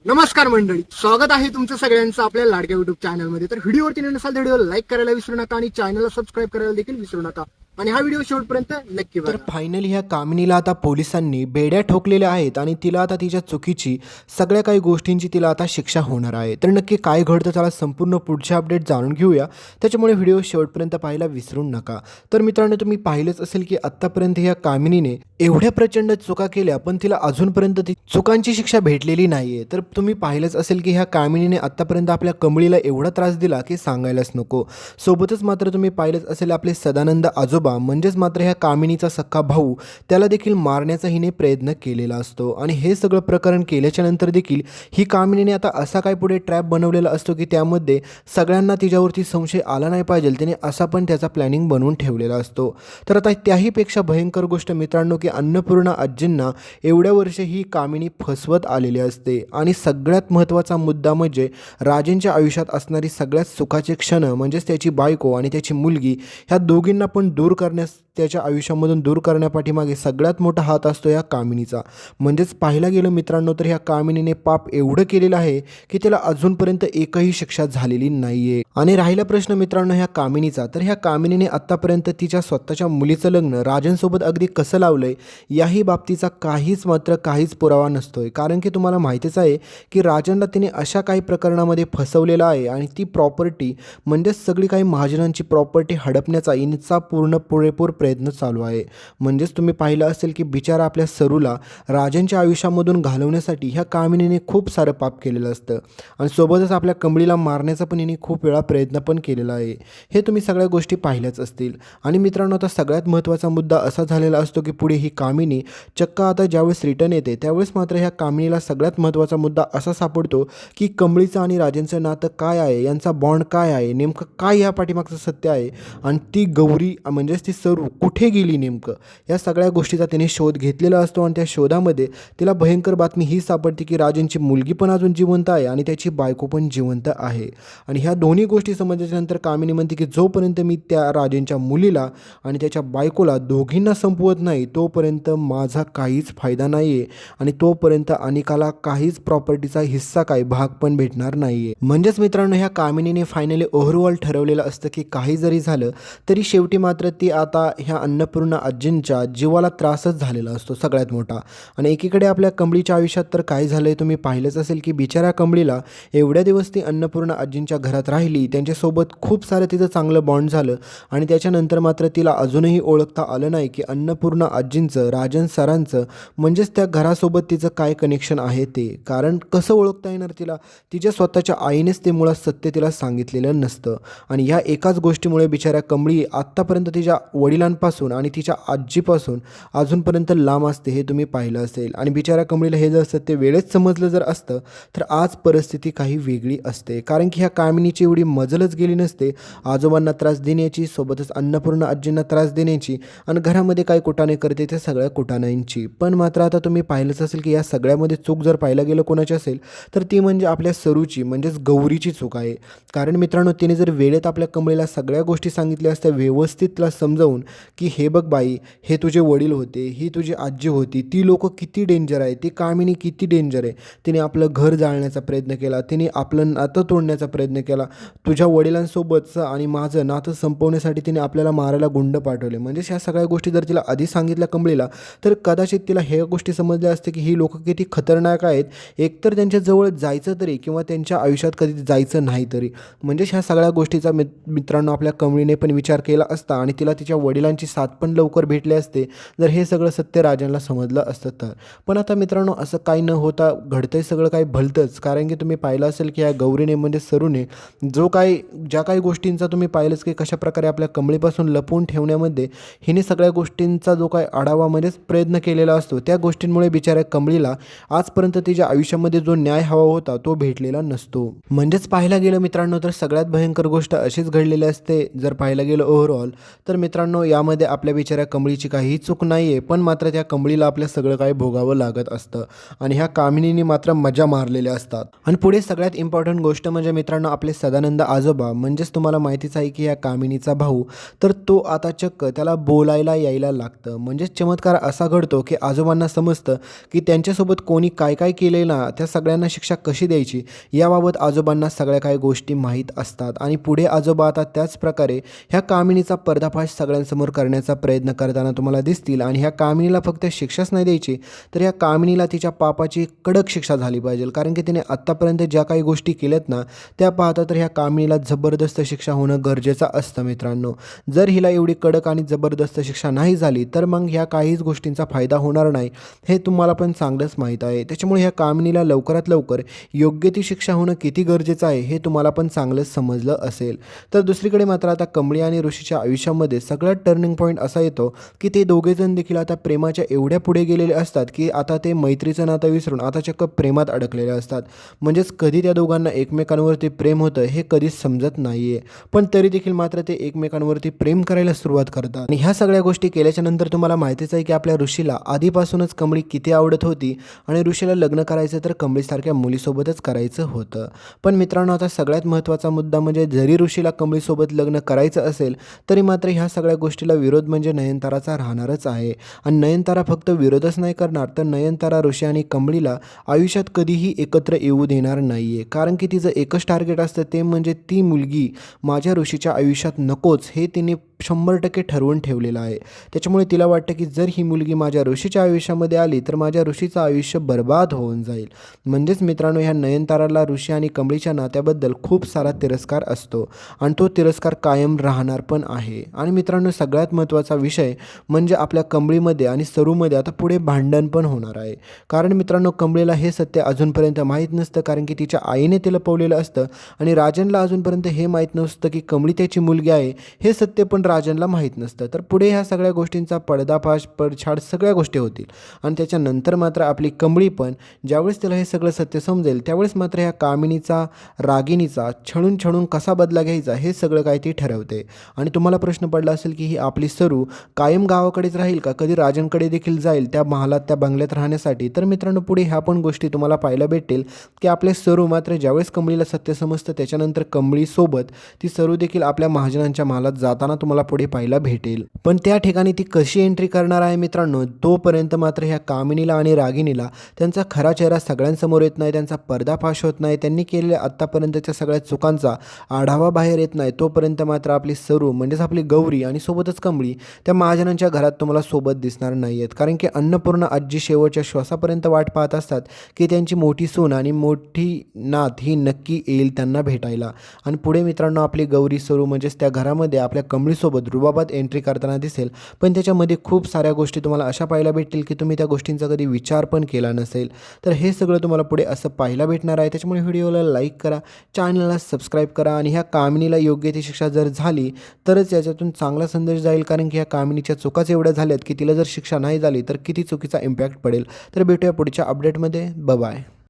नमस्कार मंडळी, स्वागत आहे तुमचं सगळ्यांचं आपल्या लाडक्या युट्यूब चॅनलमध्ये। तर व्हिडिओवरती नसाल तर व्हिडिओ लाईक करायला विसरू नका आणि चॅनलला सबस्क्राईब करायला देखील विसरू नका आणि हा व्हिडिओ शेवटपर्यंत नक्की तर बघा। फायनली ह्या कामिनीला आता पोलिसांनी बेड्या ठोकलेल्या आहेत आणि तिला आता तिच्या चुकीची सगळ्या काही गोष्टींची तिला आता शिक्षा होणार आहे। तर नक्की काय घडतं त्याला संपूर्ण पुढचे अपडेट जाणून घेऊया, त्याच्यामुळे व्हिडिओ शेवटपर्यंत पाहायला विसरू नका। तर मित्रांनो, तुम्ही पाहिलंच असेल की आत्तापर्यंत ह्या कामिनीने एवढ्या प्रचंड चुका केल्या पण तिला अजूनपर्यंत ती चुकांची शिक्षा भेटलेली नाहीये। तर तुम्ही पाहिलंच असेल की ह्या कामिनीने आत्तापर्यंत आपल्या कमळीला एवढा त्रास दिला की सांगायलाच नको। सोबतच मात्र तुम्ही पाहिलंच असेल आपले सदानंद आजोबा म्हणजेच मात्र ह्या कामिनीचा सख्खा भाऊ त्याला देखील मारण्याचा हिने प्रयत्न केलेला असतो आणि हे सगळं प्रकरण केल्याच्या नंतर देखील ही कामिनीने आता असा काय पुढे ट्रॅप बनवलेला असतो की त्यामध्ये सगळ्यांना तिच्यावरती संशय आला नाही पाहिजे, त्याने असा पण त्याचा प्लॅनिंग बनवून ठेवलेला असतो। तर आता त्याहीपेक्षा भयंकर गोष्ट मित्रांनो की अन्नपूर्णा आजींना एवढ्या वर्ष ही कामिनी फसवत आलेली असते आणि सगळ्यात महत्त्वाचा मुद्दा म्हणजे राजेंच्या आयुष्यात असणारी सगळ्यात सुखाचे क्षण म्हणजेच त्याची बायको आणि त्याची मुलगी ह्या दोघींना पण दूर करण्यास त्याच्या आयुष्यामधून दूर करण्यापाठीमागे सगळ्यात मोठा हात असतो या कामिनीचा। म्हणजेच पाहायला गेलं मित्रांनो तर ह्या कामिनीने पाप एवढं केलेलं आहे की त्याला अजूनपर्यंत एकही शिक्षा झालेली नाहीये। आणि राहिला प्रश्न मित्रांनो ह्या कामिनीचा, तर ह्या कामिनीने आत्तापर्यंत तिच्या स्वतःच्या मुलीचं लग्न राजांसोबत अगदी कसं लावलंय याही बाबतीचा काहीच पुरावा नसतोय। कारण की तुम्हाला माहितीच आहे की राजांना तिने अशा काही प्रकरणामध्ये फसवलेलं आहे आणि ती प्रॉपर्टी म्हणजेच सगळी काही महाजनांची प्रॉपर्टी हडपण्याचा इनचा पुरेपूर प्रयत्न चालू आहे। म्हणजेच तुम्ही पाहिलं असेल की बिचारा आपल्या सरूला राजांच्या आयुष्यामधून घालवण्यासाठी ह्या कामिनीने खूप सारं पाप केलेलं असतं आणि सोबतच आपल्या कमळीला मारण्याचा पण हिने खूप वेळा प्रयत्न पण केलेला आहे। हे तुम्ही सगळ्या गोष्टी पाहिल्याच असतील। आणि मित्रांनो, आता सगळ्यात महत्त्वाचा मुद्दा असा झालेला असतो की पुढे ही कामिनी चक्क आता ज्यावेळेस रिटर्न येते त्यावेळेस मात्र ह्या कामिनीला सगळ्यात महत्त्वाचा मुद्दा असा सापडतो की कमळीचं आणि राजांचं नातं काय आहे, यांचा बॉन्ड काय आहे, नेमकं काय ह्या पाठीमागचं सत्य आहे आणि ती गौरी म्हणजेच ती सरू कुठे गेली नेमकं, या सगळ्या गोष्टीचा तिने शोध घेतलेला असतो। आणि त्या शोधामध्ये तिला भयंकर बातमी ही सापडते की राजांची मुलगी पण अजून जिवंत आहे आणि त्याची बायको पण जिवंत आहे। आणि ह्या दोन्ही गोष्टी समजल्यानंतर कामिनी म्हणते की जोपर्यंत मी त्या राजांच्या मुलीला आणि त्याच्या बायकोला दोघींना संपवत नाही तोपर्यंत माझा काहीच फायदा नाही आहे आणि तोपर्यंत अनिकाला काहीच प्रॉपर्टीचा हिस्सा काही भाग पण भेटणार नाही आहे। म्हणजेच मित्रांनो, ह्या कामिनीने फायनली ओव्हरऑल ठरवलेलं असतं की काही जरी झालं तरी शेवटी मात्र ती आता ह्या अन्नपूर्णा आजींच्या जीवाला त्रासच झालेला असतो सगळ्यात मोठा। आणि एकीकडे आपल्या कमळीच्या आयुष्यात तर काय झालंय तुम्ही पाहिलंच असेल की बिचाऱ्या कमळीला एवढ्या दिवस ती अन्नपूर्णा आजींच्या घरात राहिली, त्यांच्यासोबत खूप सारं तिचं चांगलं बॉन्ड झालं आणि त्याच्यानंतर मात्र तिला अजूनही ओळखता आलं नाही की अन्नपूर्णा आजींचं राजन सरांचं म्हणजेच त्या घरासोबत तिचं काय कनेक्शन आहे ते। कारण कसं ओळखता येणार तिला, तिच्या स्वतःच्या आईनेच ते मुळात सत्य तिला सांगितलेलं नसतं। आणि ह्या एकाच गोष्टीमुळे बिचाऱ्या कमळी आत्तापर्यंत तिच्या वडिलांपासून आणि तिच्या आजीपासून अजूनपर्यंत लांब असते, हे तुम्ही पाहिलं असेल। आणि बिचाऱ्या कमळीला हे जर सत्य वेळेत समजलं जर असतं तर आज परिस्थिती काही वेगळी असते। कारण की ह्या कामिनीची एवढी मजलच गेली नसते आजोबांना त्रास देण्याची, सोबतच अन्नपूर्णा आजींना त्रास देण्याची आणि घरामध्ये काय कुटाणे करते त्या सगळ्या कुटाण्यांची। पण मात्र आता तुम्ही पाहिलंच असेल की या सगळ्यामध्ये चूक जर पाहायला गेलं कोणाची असेल तर ती म्हणजे आपल्या सरूची म्हणजेच गौरीची चूक आहे। कारण मित्रांनो, तिने जर वेळेत आपल्या कमळीला सगळ्या गोष्टी सांगितल्या असत्या व्यवस्थित तिला समजावून की हे बघ बाई, हे तुझे वडील होते, ही तुझी आजी होती, ती लोक किती डेंजर आहे, ती कामिनी किती डेंजर आहे, तिने आपलं घर जाळण्याचा प्रयत्न केला, तिने आपलं नातं तोडण्याचा प्रयत्न केला, तुझ्या वडिलांसोबतचं आणि माझं नातं संपवण्यासाठी तिने आपल्याला मारायला गुंड पाठवले। म्हणजे ह्या सगळ्या गोष्टी जर तिला आधी सांगितल्या कमळीला तर कदाचित तिला ह्या गोष्टी समजल्या असते की ही लोक किती खतरनाक आहेत, एकतर त्यांच्याजवळ जायचं तरी किंवा त्यांच्या आयुष्यात कधी जायचं नाही तरी। म्हणजे ह्या सगळ्या गोष्टीचा मित्रांनो आपल्या कमळीने पण विचार केला असता आणि तिला तिच्या वडिलांची साथ पण लवकर भेटली असते जर हे सगळं सत्य राजांना समजलं असतं तर। पण आता मित्रांनो असं काही न होता घडतंय सगळं काही भलतंच। कारण की तुम्ही पाहिलं असेल की या गौरीने म्हणजे सरूने ज्या काही गोष्टींचा तुम्ही पाहिलंच की कशाप्रकारे आपल्या कमळीपासून लपवून ठेवण्यामध्ये हिने सगळ्या गोष्टींचा जो काही आढावा म्हणजेच प्रयत्न केलेला असतो, त्या गोष्टींमुळे बिचाऱ्या कमळीला आजपर्यंत तिच्या आयुष्यामध्ये जो न्याय हवा होता तो भेटलेला नसतो। म्हणजेच पाहायला गेलं मित्रांनो तर सगळ्यात भयंकर गोष्ट अशीच घडलेली असते जर पाहायला गेलं ओव्हरऑल तर तर मित्रांनो यामध्ये आपल्या बिचाऱ्या कमळीची काहीही चूक नाही आहे, पण मात्र त्या कमळीला आपलं सगळं काही भोगावं लागत असतं आणि ह्या कामिनीने मात्र मजा मारलेल्या असतात. आणि पुढे सगळ्यात इम्पॉर्टंट गोष्ट म्हणजे मित्रांनो आपले सदानंद आजोबा म्हणजेच तुम्हाला माहितीच आहे की ह्या कामिनीचा भाऊ, तर तो आता चक्क त्याला बोलायला यायला लागतं. म्हणजेच चमत्कार असा घडतो की आजोबांना समजतं की त्यांच्यासोबत कोणी काय काय केले ना, त्या सगळ्यांना शिक्षा कशी द्यायची याबाबत आजोबांना सगळ्या काही गोष्टी माहीत असतात. आणि पुढे आजोबा आता त्याच प्रकारे ह्या कामिनीचा पर्दाफाश सगळ्यांसमोर करण्याचा प्रयत्न करताना तुम्हाला दिसतील. आणि ह्या कामिनीला फक्त शिक्षाच नाही द्यायची, तर ह्या कामिनीला तिच्या पापाची कडक शिक्षा झाली पाहिजे. कारण की तिने आत्तापर्यंत ज्या काही गोष्टी केल्यात ना, त्या पाहता तर ह्या कामिनीला जबरदस्त शिक्षा होणं गरजेचं असतं मित्रांनो. जर हिला एवढी कडक आणि जबरदस्त शिक्षा नाही झाली तर मग ह्या काहीच गोष्टींचा फायदा होणार नाही, हे तुम्हाला पण चांगलंच माहीत आहे. त्याच्यामुळे ह्या कामिनीला लवकरात लवकर योग्य ती शिक्षा होणं किती गरजेचं आहे हे तुम्हाला पण चांगलंच समजलं असेल. तर दुसरीकडे मात्र आता कमळी आणि ऋषीच्या आयुष्यामध्ये सगळ्यात टर्निंग पॉईंट असा येतो की ते दोघेजण देखील आता प्रेमाच्या एवढ्या पुढे गेलेले असतात की आता ते मैत्रीचं नातं विसरून आता चक्क प्रेमात अडकलेले असतात. म्हणजेच कधी त्या दोघांना एकमेकांवरती प्रेम होतं हे कधीच समजत नाही आहे, पण तरी देखील मात्र ते एकमेकांवरती प्रेम करायला सुरुवात करतात. आणि ह्या सगळ्या गोष्टी केल्याच्या नंतर तुम्हाला माहितीच आहे की आपल्या ऋषीला आधीपासूनच कमळी किती आवडत होती आणि ऋषीला लग्न करायचं तर कमळीसारख्या मुलीसोबतच करायचं होतं. पण मित्रांनो आता सगळ्यात महत्त्वाचा मुद्दा म्हणजे जरी ऋषीला कमळीसोबत लग्न करायचं असेल तरी मात्र ह्या सगळ्या गोष्टीला विरोध म्हणजे नयनताराचा राहणारच आहे. आणि नयनतारा फक्त विरोधच नाही करणार, तर नयनतारा ऋषी आणि कमळीला आयुष्यात कधीही एकत्र येऊ देणार नाही आहे. कारण की तिचं एकच टार्गेट असतं, ते म्हणजे ती मुलगी माझ्या ऋषीच्या आयुष्यात नकोच हे तिने 100% ठरवून ठेवलेलं आहे. त्याच्यामुळे तिला वाटतं की जर ही मुलगी माझ्या ऋषीच्या आयुष्यामध्ये आली तर माझ्या ऋषीचं आयुष्य बर्बाद होऊन जाईल. म्हणजेच मित्रांनो ह्या नयनताराला ऋषी आणि कमळीच्या नात्याबद्दल खूप सारा तिरस्कार असतो आणि तो तिरस्कार कायम राहणार पण आहे. आणि मित्रांनो सगळ्यात महत्त्वाचा विषय म्हणजे आपल्या कमळीमध्ये आणि सरूमध्ये आता पुढे भांडण पण होणार आहे. कारण मित्रांनो कमळीला हे सत्य अजूनपर्यंत माहीत नसतं, कारण की तिच्या आईने तिला लपवलेलं असतं आणि राजनला अजूनपर्यंत हे माहीत नसतं की कमळी त्याची मुलगी आहे. हे सत्य पण राजनला माहीत नसतं. तर पुढे ह्या सगळ्या गोष्टींचा पडदाफाश पडछाड सगळ्या गोष्टी होतील आणि त्याच्यानंतर मात्र आपली कमळी पण ज्यावेळेस तिला हे सगळं सत्य समजेल त्यावेळेस मात्र ह्या कामिनीचा रागिणीचा छळून छळून कसा बदला घ्यायचा हे सगळं काय ती ठरवते. आणि तुम्हाला प्रश्न पडला असेल की ही आपली सरू कायम गावाकडेच राहील का, कधी राजनकडे देखील जाईल त्या महालात त्या बंगल्यात राहण्यासाठी. तर मित्रांनो पुढे ह्या पण गोष्टी तुम्हाला पाहायला भेटेल की आपले सरू मात्र ज्यावेळेस कमळीला सत्य समजतं त्याच्यानंतर कमळीसोबत ती सरू देखील आपल्या महाजनांच्या महालात जाताना तुम्हाला पुढे पाहायला भेटेल. पण त्या ठिकाणी ती कशी एंट्री करणार आहे मित्रांनो, तोपर्यंत मात्र ह्या कामिनीला आणि रागिणीला त्यांचा खरा चेहरा सगळ्यांसमोर येत नाही, त्यांचा पर्दाफाश होत नाही, त्यांनी केलेल्या आत्तापर्यंतच्या सगळ्या चुकांचा आढावा बाहेर येत नाही, तोपर्यंत मात्र आपली सरू म्हणजेच आपली गौरी आणि सोबतच कमळी त्या महाजनांच्या घरात तुम्हाला सोबत दिसणार नाही आहेत. कारण की अन्नपूर्णा आजी शेवटच्या श्वासापर्यंत वाट पाहत असतात की त्यांची मोठी सून आणि मोठी नात ही नक्की येईल त्यांना भेटायला. आणि पुढे मित्रांनो आपली गौरी सरू म्हणजेच त्या घरामध्ये आपल्या कमळीसोबत रुबाबात एंट्री करताना दिसेल, पण त्याच्यामध्ये खूप साऱ्या गोष्टी तुम्हाला अशा पाहायला भेटतील की तुम्ही त्या गोष्टींचा कधी विचार पण केला नसेल. तर हे सगळं तुम्हाला पुढे असं पाहायला भेटणार आहे. त्याच्यामुळे व्हिडिओला लाईक करा, चॅनलला सबस्क्राईब करा आणि ह्या कामिनीला योग्य ती शिक्षा जर झाली तरच याच्यातून चांगला संदेश जाईल. कारण की ह्या कामिनीच्या चुकाच एवढ्या झाल्यात की तिला जर शिक्षा नाही झाली तर किती चुकीचा इम्पॅक्ट पडेल. तर भेटूया पुढच्या अपडेटमध्ये. बाय.